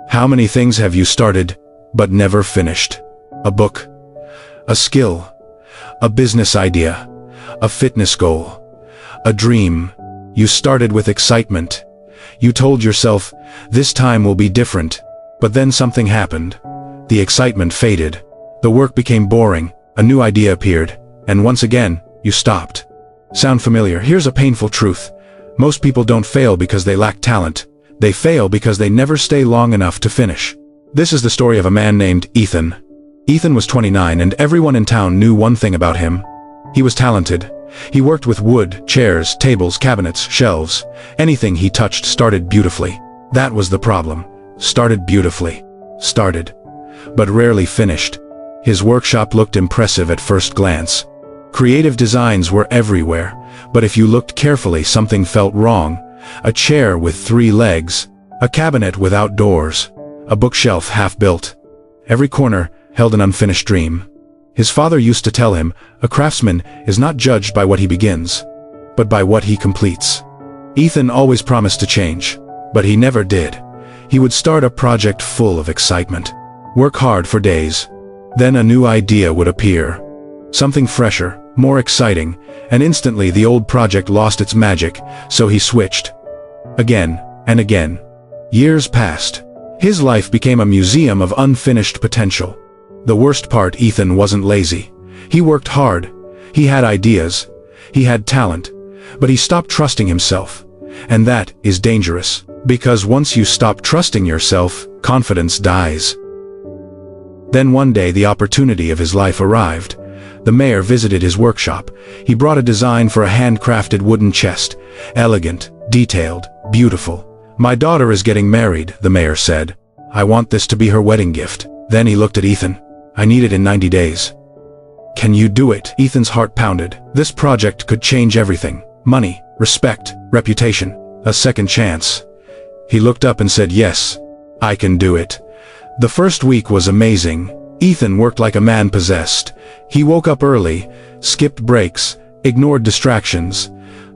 How many things have you started, but never finished? A book, a skill, a business idea, a fitness goal, a dream. You started with excitement. You told yourself, this time will be different. But then something happened. The excitement faded. The work became boring. A new idea appeared. And once again, you stopped. Sound familiar? Here's a painful truth. Most people don't fail because they lack talent. They fail because they never stay long enough to finish. This is the story of a man named Ethan. Ethan was 29 and everyone in town knew one thing about him. He was talented. He worked with wood, chairs, tables, cabinets, shelves. Anything he touched started beautifully. That was the problem. Started beautifully. Started. But rarely finished. His workshop looked impressive at first glance. Creative designs were everywhere, but if you looked carefully, something felt wrong. A chair with 3 legs, a cabinet without doors, a bookshelf half-built. Every corner held an unfinished dream. His father used to tell him, a craftsman is not judged by what he begins, but by what he completes. Ethan always promised to change, but he never did. He would start a project full of excitement, work hard for days. Then a new idea would appear. Something fresher, more exciting, and instantly the old project lost its magic, so he switched. Again and again. Years passed. His life became a museum of unfinished potential. The worst part, Ethan wasn't lazy. He worked hard. He had ideas. He had talent. But he stopped trusting himself. And that is dangerous, because once you stop trusting yourself, confidence dies. Then one day the opportunity of his life arrived. The mayor visited his workshop. He brought a design for a handcrafted wooden chest. Elegant, detailed, beautiful. My daughter is getting married, the mayor said. I want this to be her wedding gift. Then he looked at Ethan. I need it in 90 days. Can you do it? Ethan's heart pounded. This project could change everything. Money, respect, reputation, a second chance. He looked up and said, yes, I can do it. The first week was amazing. Ethan worked like a man possessed. He woke up early, skipped breaks, ignored distractions.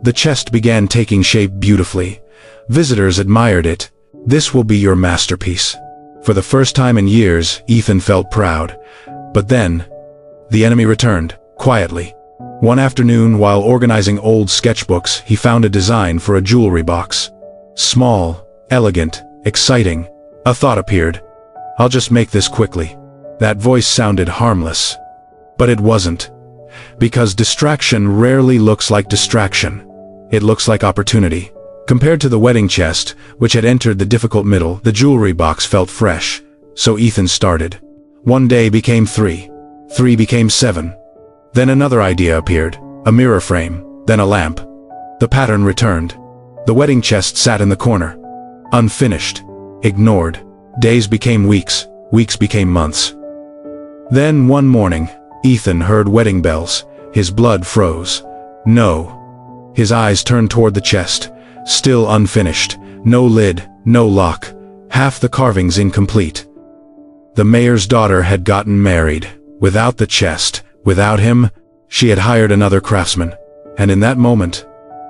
The chest began taking shape beautifully. Visitors admired it. This will be your masterpiece. For the first time in years, Ethan felt proud. But then, the enemy returned, quietly. One afternoon, while organizing old sketchbooks, he found a design for a jewelry box. Small, elegant, exciting. A thought appeared. I'll just make this quickly. That voice sounded harmless. But it wasn't. Because distraction rarely looks like distraction. It looks like opportunity. Compared to the wedding chest, which had entered the difficult middle, the jewelry box felt fresh. So Ethan started. 1 day became 3. 3 became 7. Then another idea appeared. A mirror frame, then a lamp. The pattern returned. The wedding chest sat in the corner. Unfinished. Ignored. Days became weeks. Weeks became months. Then one morning, Ethan heard wedding bells. His blood froze. No. His eyes turned toward the chest. Still unfinished. No lid, no lock. Half the carvings incomplete. The mayor's daughter had gotten married. Without the chest, without him, she had hired another craftsman. And in that moment,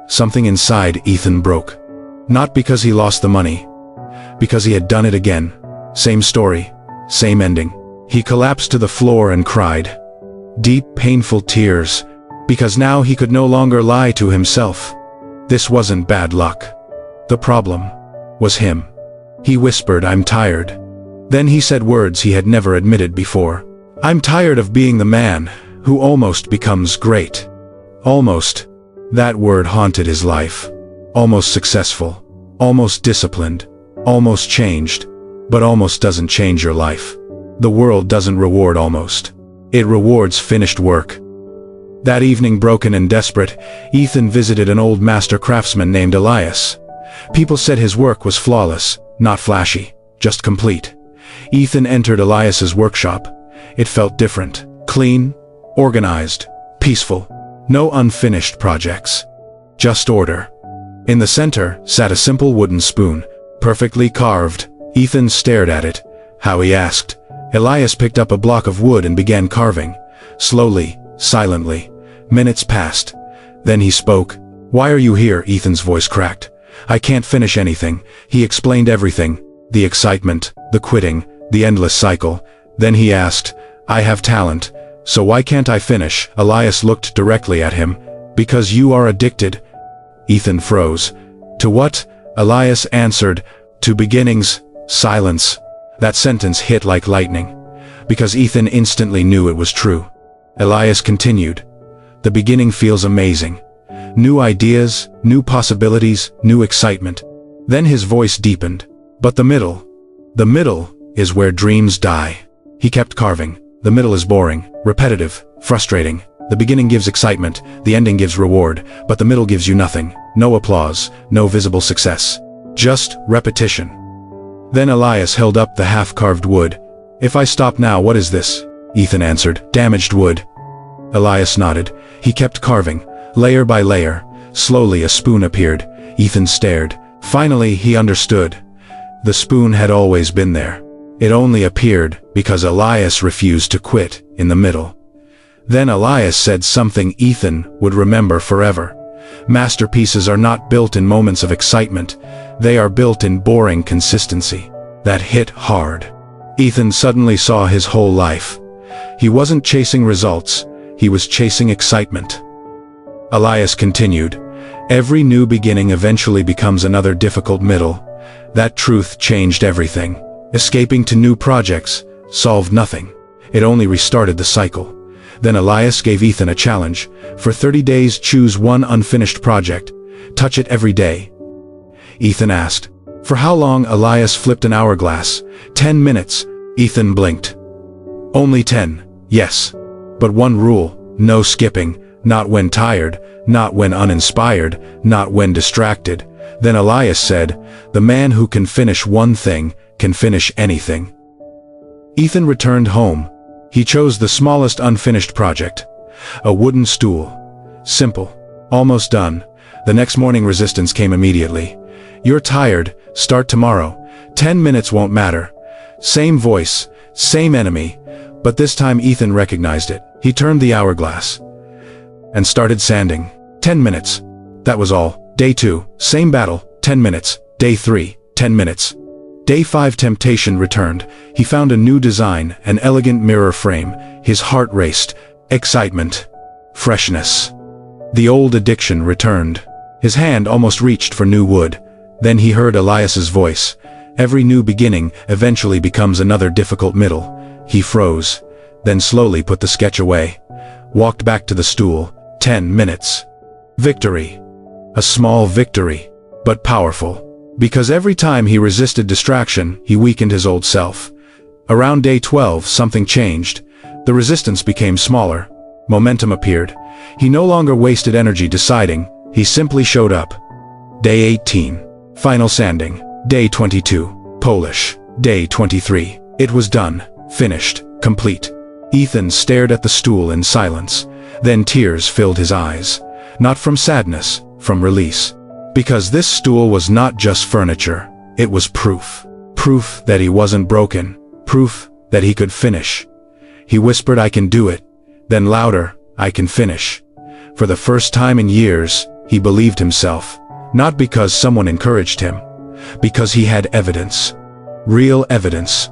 something inside Ethan broke. Not because he lost the money. Because he had done it again. Same story, same ending. He collapsed to the floor and cried. Deep, painful tears, because now he could no longer lie to himself. This wasn't bad luck. The problem was him. He whispered, I'm tired. Then he said words he had never admitted before. I'm tired of being the man who almost becomes great. Almost. That word haunted his life. Almost successful. Almost disciplined. Almost changed. But almost doesn't change your life. The world doesn't reward almost. It rewards finished work. That evening, broken and desperate, Ethan visited an old master craftsman named Elias. People said his work was flawless, not flashy, just complete. Ethan entered Elias's workshop. It felt different. Clean, organized, peaceful. No unfinished projects. Just order. In the center sat a simple wooden spoon, perfectly carved. Ethan stared at it. How, he asked. Elias picked up a block of wood and began carving. Slowly, silently. Minutes passed. Then he spoke. Why are you here? Ethan's voice cracked. I can't finish anything. He explained everything. the excitement, the quitting, the endless cycle. Then he asked, "I have talent, so why can't I finish?" Elias looked directly at him. "Because you are addicted." Ethan froze. "To what?" Elias answered, "To beginnings." Silence. That sentence hit like lightning, because Ethan instantly knew it was true. Elias continued, "The beginning feels amazing. New ideas, new possibilities, new excitement." Then his voice deepened. "But the middle? The middle is where dreams die." He kept carving. "The middle is boring, repetitive, frustrating. The beginning gives excitement, the ending gives reward, but the middle gives you nothing. No applause, no visible success. Just repetition." Then Elias held up the half-carved wood. "If I stop now, what is this?" Ethan answered, "Damaged wood." Elias nodded. He kept carving, layer by layer. Slowly a spoon appeared. Ethan stared. Finally he understood. The spoon had always been there. It only appeared because Elias refused to quit in the middle. Then Elias said something Ethan would remember forever. Masterpieces are not built in moments of excitement. They are built in boring consistency. That hit hard. Ethan suddenly saw his whole life. He wasn't chasing results. He was chasing excitement. Elias continued, "Every new beginning eventually becomes another difficult middle." That truth changed everything. Escaping to new projects solved nothing. It only restarted the cycle. Then Elias gave Ethan a challenge. For 30 days choose one unfinished project. Touch it every day. Ethan asked. "For how long?" Elias flipped an hourglass. 10 minutes. Ethan blinked. "Only 10, yes. But one rule, no skipping, not when tired, not when uninspired, not when distracted." Then Elias said, "The man who can finish one thing can finish anything." Ethan returned home. He chose the smallest unfinished project. A wooden stool. Simple. Almost done. The next morning resistance came immediately. "You're tired, start tomorrow. 10 minutes won't matter." Same voice, same enemy, but this time Ethan recognized it. He turned the hourglass and started sanding. 10 minutes. That was all. Day 2, same battle, 10 minutes. Day 3, 10 minutes. Day 5 temptation returned. He found a new design, an elegant mirror frame. His heart raced. Excitement. Freshness. The old addiction returned. His hand almost reached for new wood. Then he heard Elias's voice. "Every new beginning eventually becomes another difficult middle." He froze, then slowly put the sketch away. Walked back to the stool. 10 minutes. Victory. A small victory, but powerful. Because every time he resisted distraction, he weakened his old self. Around day 12, something changed. The resistance became smaller. Momentum appeared. He no longer wasted energy deciding. He simply showed up. Day 18. Final sanding. Day 22. Polish. Day 23. It was done. Finished. Complete. Ethan stared at the stool in silence. Then tears filled his eyes. Not from sadness, from release. Because this stool was not just furniture. It was proof. Proof that he wasn't broken. Proof that he could finish. He whispered, "I can do it." Then louder, "I can finish." For the first time in years, he believed himself. Not because someone encouraged him. Because he had evidence. Real evidence.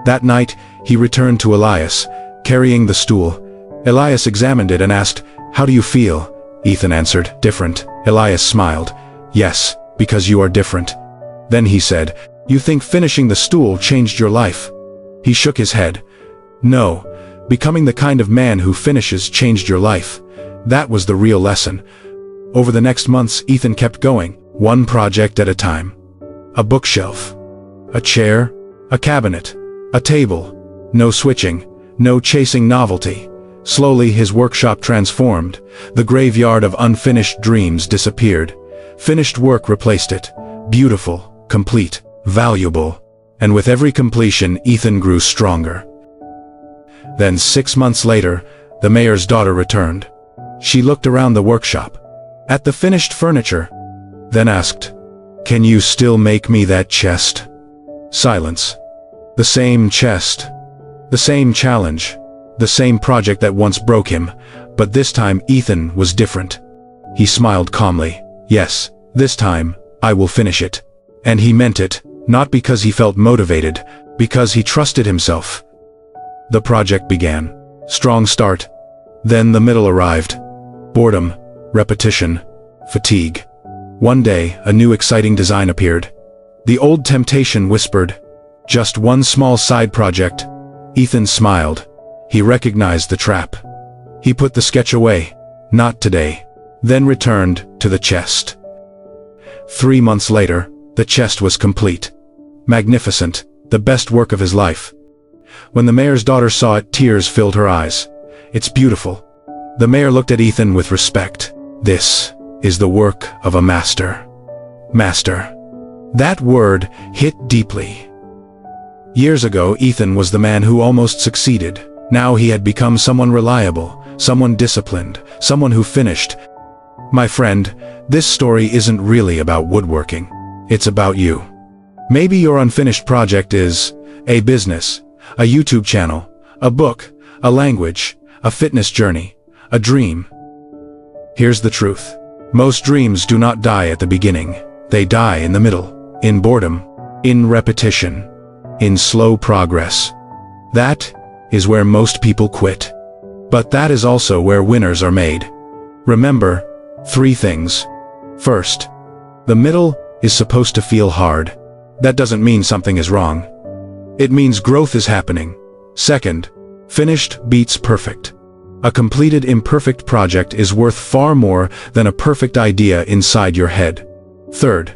That night, he returned to Elias, carrying the stool. Elias examined it and asked, "How do you feel?" Ethan answered, "Different." Elias smiled. "Yes, because you are different." Then he said, "You think finishing the stool changed your life?" He shook his head. "No, becoming the kind of man who finishes changed your life." That was the real lesson. Over the next months, Ethan kept going, one project at a time. A bookshelf. A chair. A cabinet. A table. No switching. No chasing novelty. Slowly his workshop transformed. The graveyard of unfinished dreams disappeared. Finished work replaced it. Beautiful, complete, valuable. And with every completion, Ethan grew stronger. Then 6 months later, the mayor's daughter returned. She looked around the workshop, at the finished furniture, then asked, "Can you still make me that chest?" Silence. The same chest. The same challenge. The same project that once broke him, but this time Ethan was different. He smiled calmly. "Yes, this time, I will finish it." And he meant it, Not because he felt motivated, because he trusted himself. The project began. Strong start. Then the middle arrived. Boredom, repetition, fatigue. One day, a new exciting design appeared. The old temptation whispered, "Just one small side project." Ethan smiled. He recognized the trap. He put the sketch away. Not today. Then returned to the chest. 3 months later, the chest was complete. Magnificent, the best work of his life. When the mayor's daughter saw it, tears filled her eyes. "It's beautiful." The mayor looked at Ethan with respect. "This is the work of a master." Master. That word hit deeply. Years ago, Ethan was the man who almost succeeded. Now he had become someone reliable, someone disciplined, someone who finished. My friend, this story isn't really about woodworking. It's about you. Maybe your unfinished project is a business, a YouTube channel, a book, a language, a fitness journey, a dream. Here's the truth. Most dreams do not die at the beginning. They die in the middle, in boredom, in repetition, in slow progress. That is where most people quit. But that is also where winners are made. Remember 3 things. First, the middle is supposed to feel hard. That doesn't mean something is wrong. It means growth is happening. Second, finished beats perfect. A completed imperfect project is worth far more than a perfect idea inside your head. Third,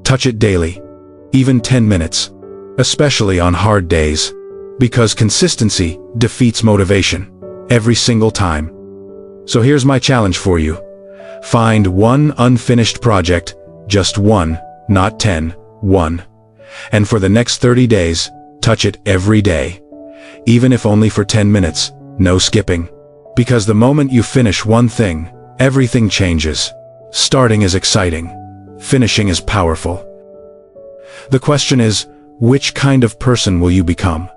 touch it daily, even 10 minutes, especially on hard days, because consistency defeats motivation every single time. So here's my challenge for you. Find one unfinished project, just one, not 10, one. And for the next 30 days, touch it every day. Even if only for 10 minutes, no skipping. Because the moment you finish one thing, everything changes. Starting is exciting. Finishing is powerful. The question is, which kind of person will you become?